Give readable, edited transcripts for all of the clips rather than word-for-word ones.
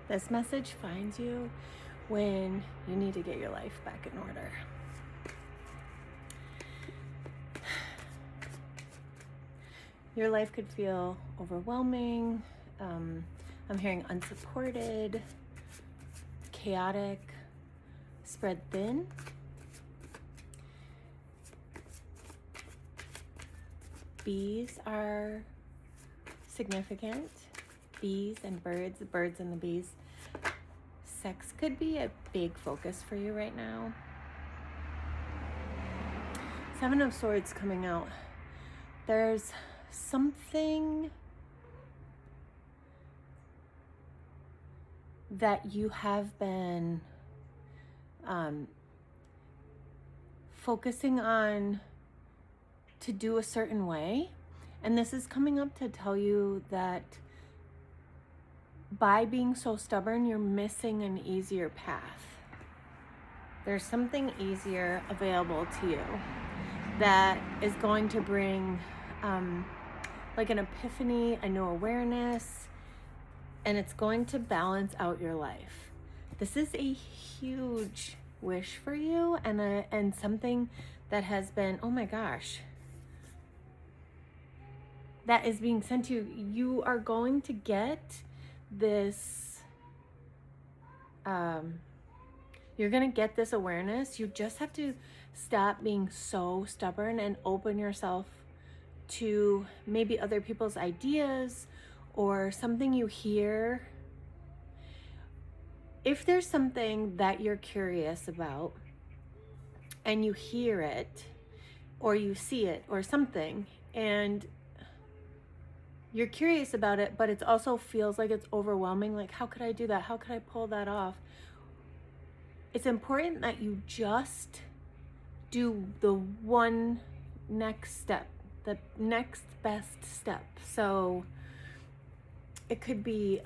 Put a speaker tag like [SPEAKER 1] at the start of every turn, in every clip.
[SPEAKER 1] This message finds you when you need to get your life back in order. Your life could feel overwhelming. I'm hearing unsupported, chaotic, spread thin. Bees are significant. Bees and birds, the birds and the bees. Sex could be a big focus for you right now. Seven of Swords coming out. There's something that you have been focusing on to do a certain way. And this is coming up to tell you that by being so stubborn, you're missing an easier path. There's something easier available to you that is going to bring like an epiphany, a new awareness, and it's going to balance out your life. This is a huge wish for you, and something that has been, oh my gosh, that is being sent to you. You are going to get this, you're going to get this awareness. You just have to stop being so stubborn and open yourself to maybe other people's ideas or something you hear. If there's something that you're curious about and you hear it or you see it or something and you're curious about it, but it also feels like it's overwhelming, like how could I do that? How could I pull that off? It's important that you just do the one next step, the next best step. So it could be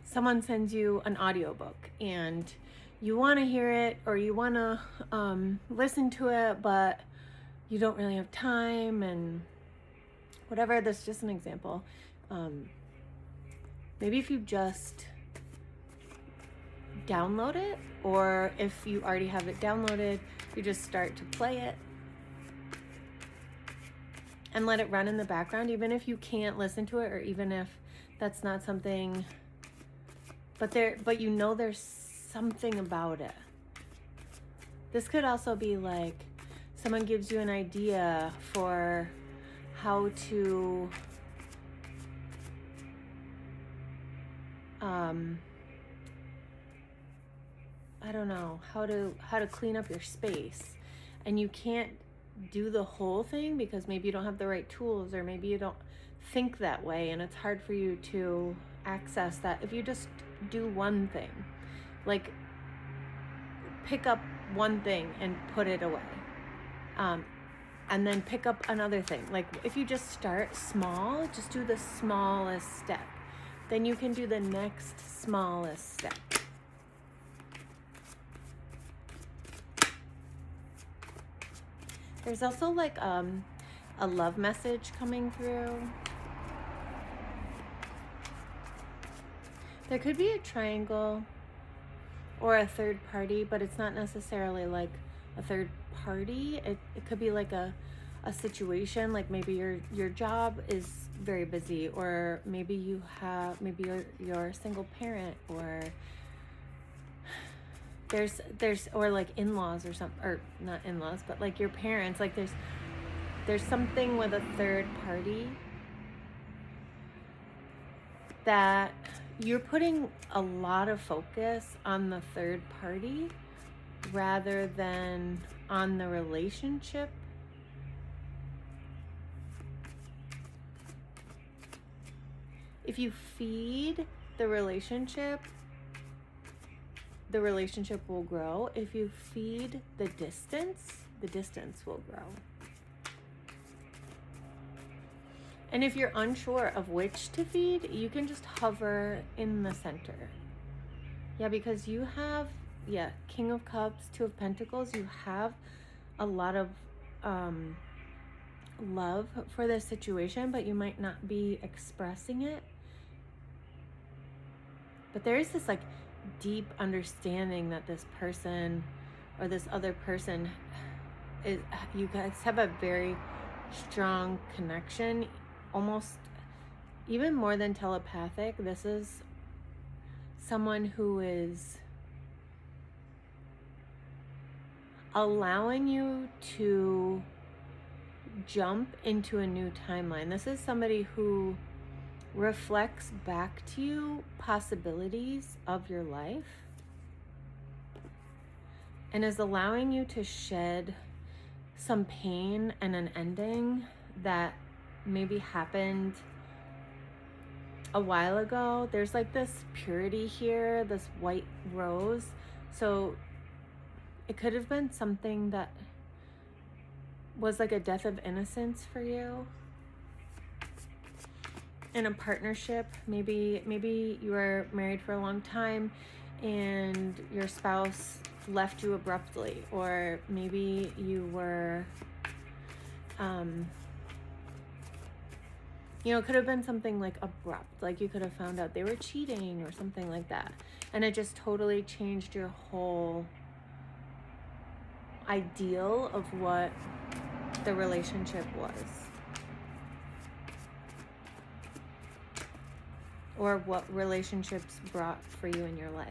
[SPEAKER 1] someone sends you an audiobook and you want to hear it or you want to listen to it, but you don't really have time and whatever. That's just an example. Maybe if you just download it, or if you already have it downloaded, you just start to play it and let it run in the background, even if you can't listen to it, or even if that's not something, but you know there's something about it. This could also be like someone gives you an idea for how to I don't know, how to clean up your space, and you can't do the whole thing because maybe you don't have the right tools, or maybe you don't think that way, and it's hard for you to access that. If you just do one thing, like pick up one thing and put it away, and then pick up another thing. Like if you just start small, just do the smallest step, then you can do the next smallest step. There's also like a love message coming through. There could be a triangle or a third party, but it's not necessarily like a third party. It could be like a situation, like maybe your job is very busy, or maybe you're a single parent, or there's or like in-laws or something, or not in-laws, but like your parents. Like there's something with a third party that you're putting a lot of focus on the third party rather than on the relationship. If you feed the relationship will grow. If you feed the distance will grow. And if you're unsure of which to feed, you can just hover in the center. Yeah, because you have, King of Cups, Two of Pentacles, you have a lot of love for this situation, but you might not be expressing it. But there is this like deep understanding that this person or this other person is, you guys have a very strong connection, almost even more than telepathic. This is someone who is allowing you to jump into a new timeline. This is somebody who reflects back to you possibilities of your life and is allowing you to shed some pain and an ending that maybe happened a while ago. There's like this purity here, this white rose. So it could have been something that was like a death of innocence for you in a partnership. Maybe you were married for a long time and your spouse left you abruptly, or maybe you were it could have been something like abrupt, like you could have found out they were cheating or something like that, and it just totally changed your whole ideal of what the relationship was, or what relationships brought for you in your life.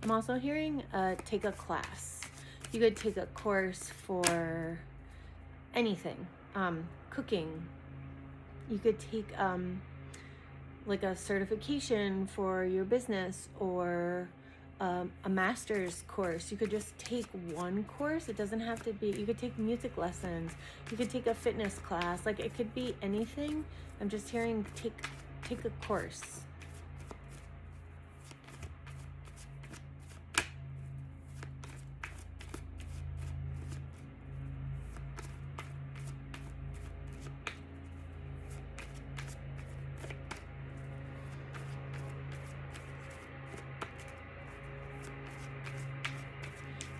[SPEAKER 1] I'm also hearing take a class. You could take a course for anything, cooking. You could take like a certification for your business, or a master's course. You could just take one course. It doesn't have to be, you could take music lessons. You could take a fitness class. Like, it could be anything. I'm just hearing take a course.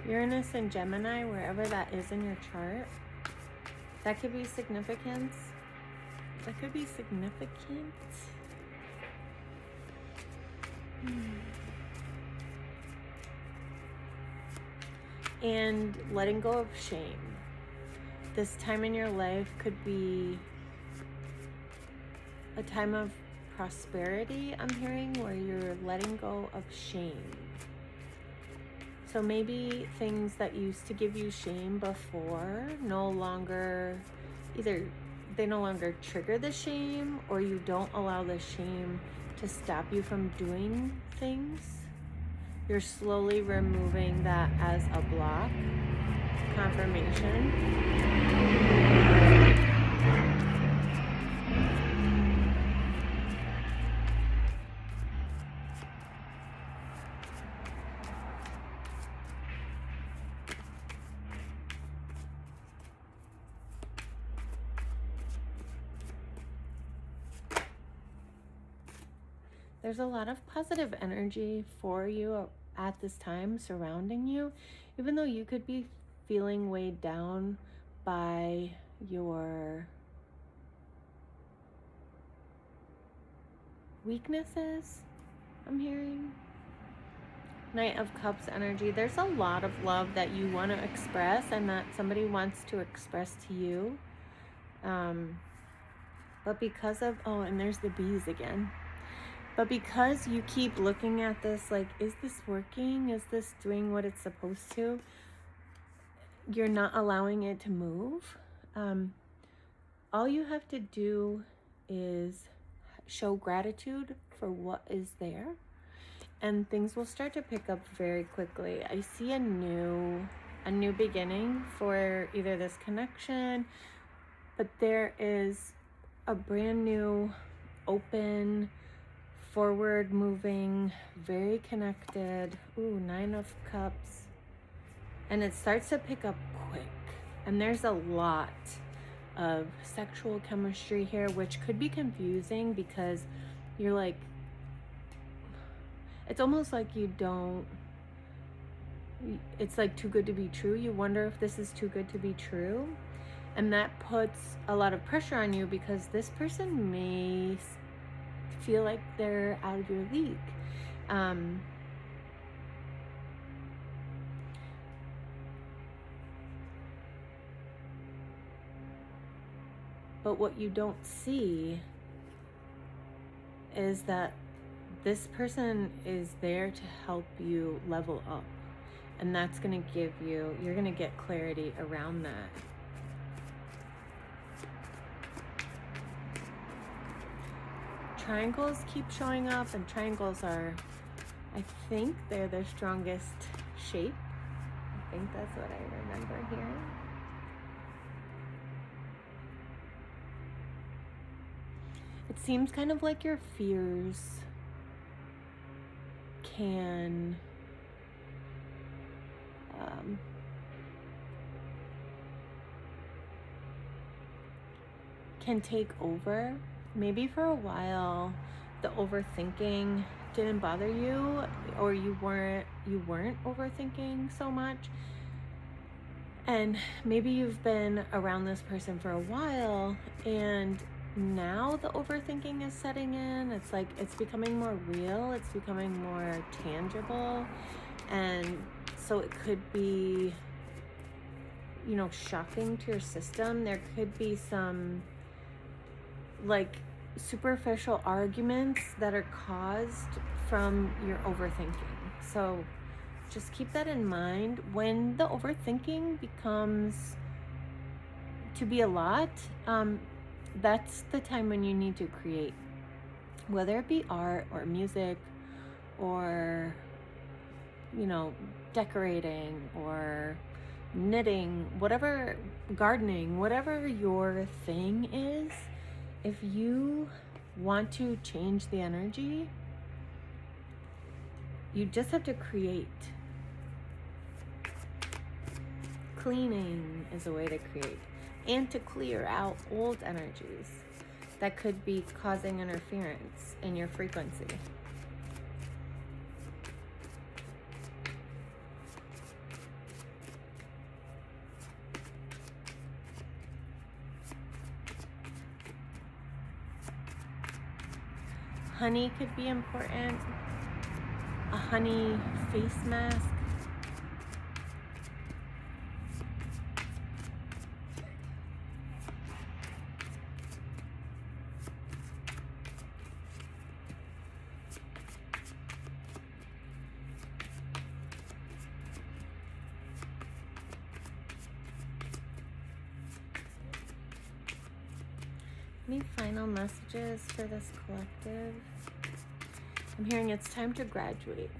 [SPEAKER 1] Uranus and Gemini, wherever that is in your chart, that could be significance. That could be significant. And letting go of shame. This time in your life could be a time of prosperity, I'm hearing, where you're letting go of shame. So maybe things that used to give you shame before no longer, either they no longer trigger the shame, or you don't allow the shame to stop you from doing things. You're slowly removing that as a block. Confirmation. There's a lot of positive energy for you at this time surrounding you, even though you could be feeling weighed down by your weaknesses, I'm hearing. Knight of Cups energy. There's a lot of love that you want to express and that somebody wants to express to you. But because of, and there's the bees again. But because you keep looking at this like, is this working? Is this doing what it's supposed to? You're not allowing it to move. All you have to do is show gratitude for what is there, and things will start to pick up very quickly. I see a new beginning for either this connection, but there is a brand new, open, forward moving, very connected. Ooh, 9 of Cups. And it starts to pick up quick. And there's a lot of sexual chemistry here, which could be confusing because you're like, it's almost like it's like too good to be true. You wonder if this is too good to be true. And that puts a lot of pressure on you because this person may feel like they're out of your league. But what you don't see is that this person is there to help you level up. And that's going to give you, you're going to get clarity around that. Triangles keep showing up, and triangles are, I think they're their strongest shape. I think that's what I remember hearing. It seems kind of like your fears can take over. Maybe for a while the overthinking didn't bother you, or you weren't overthinking so much, and maybe you've been around this person for a while and now the overthinking is setting in. It's like it's becoming more real, it's becoming more tangible, and so it could be, you know, shocking to your system. There could be some like superficial arguments that are caused from your overthinking. So just keep that in mind. When the overthinking becomes to be a lot, that's the time when you need to create, whether it be art or music or, you know, decorating or knitting, whatever, gardening, whatever your thing is. If you want to change the energy, you just have to create. Cleaning is a way to create and to clear out old energies that could be causing interference in your frequency. Honey could be important. A honey face mask. Any final messages for this collective? I'm hearing it's time to graduate.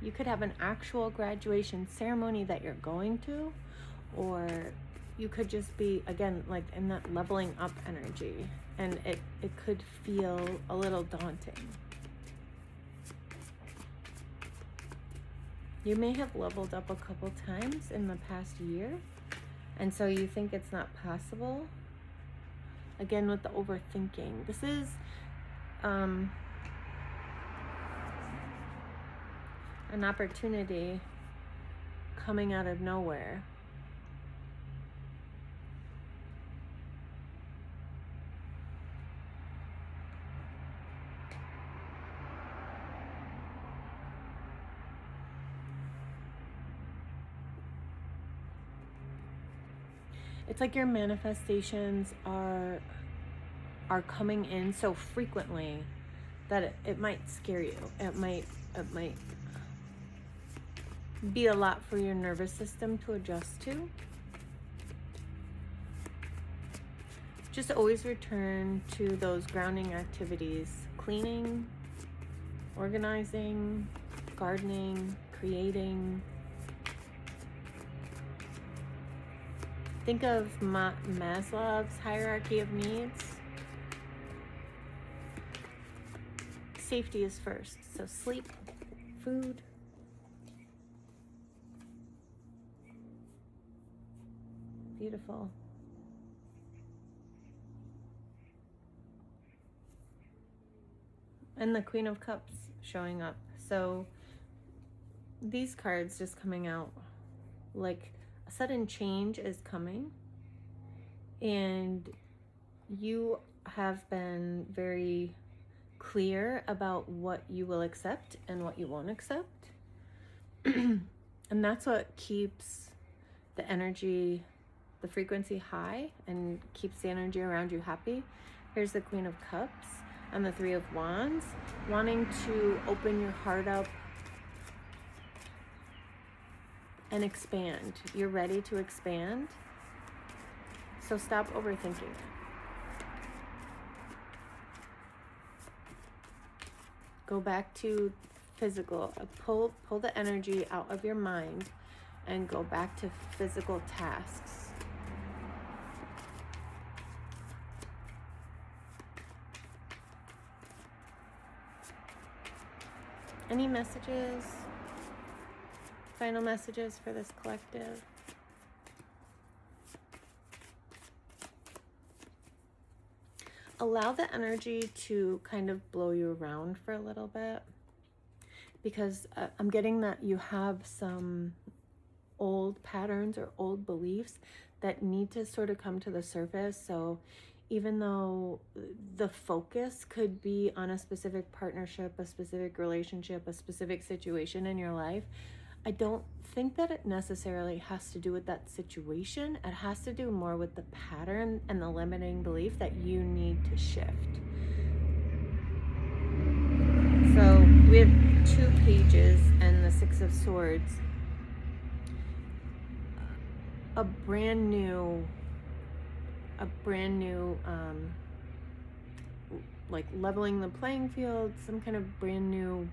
[SPEAKER 1] You could have an actual graduation ceremony that you're going to, or you could just be, again, like in that leveling up energy, and it could feel a little daunting. You may have leveled up a couple times in the past year, and so you think it's not possible. Again, with the overthinking, this is an opportunity coming out of nowhere. It's like your manifestations are coming in so frequently that it might scare you. It might be a lot for your nervous system to adjust to. Just always return to those grounding activities: cleaning, organizing, gardening, creating. Think of Maslow's hierarchy of needs. Safety is first. So sleep, food, beautiful. And the Queen of Cups showing up. So these cards just coming out like a sudden change is coming, and you have been very clear about what you will accept and what you won't accept. And that's what keeps the energy, the frequency high, and keeps the energy around you happy. Here's the Queen of Cups and the Three of Wands, wanting to open your heart up and expand. You're ready to expand, so stop overthinking it. Go back to physical. Pull the energy out of your mind and go back to physical tasks. Any messages? Final messages for this collective? Allow the energy to kind of blow you around for a little bit, because I'm getting that you have some old patterns or old beliefs that need to sort of come to the surface. So even though the focus could be on a specific partnership, a specific relationship, a specific situation in your life, I don't think that it necessarily has to do with that situation. It has to do more with the pattern and the limiting belief that you need to shift. So we have 2 pages and the 6 of Swords. A brand new like leveling the playing field, some kind of brand new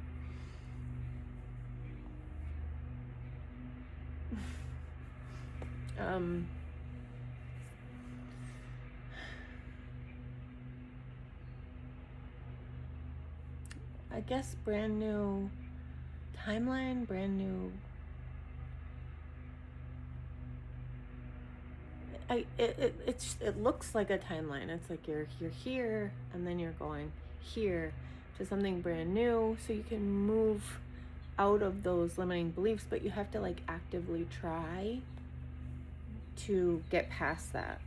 [SPEAKER 1] I guess brand new timeline, brand new. It looks like a timeline. It's like you're here and then you're going here to something brand new, so you can move out of those limiting beliefs, but you have to like actively try to get past that.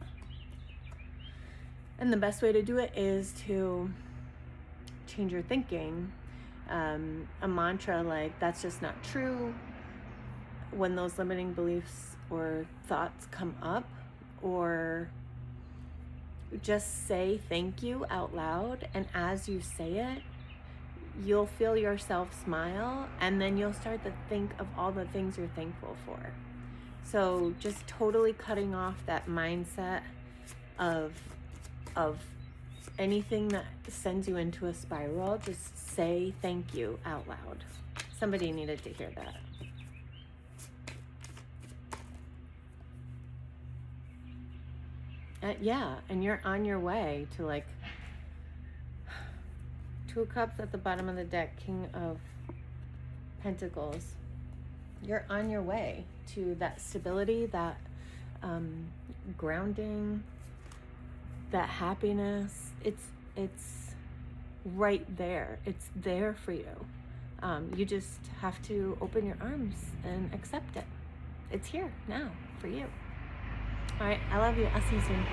[SPEAKER 1] And the best way to do it is to change your thinking. A mantra like, that's just not true, when those limiting beliefs or thoughts come up, or just say thank you out loud, and as you say it, you'll feel yourself smile, and then you'll start to think of all the things you're thankful for. So just totally cutting off that mindset of anything that sends you into a spiral. Just say thank you out loud. Somebody needed to hear that. Yeah, and you're on your way to like 2 of Cups at the bottom of the deck, King of Pentacles. You're on your way to that stability, that grounding, that happiness. It's right there. It's there for you. You just have to open your arms and accept it. It's here now for you. All right, I love you. I'll see you soon.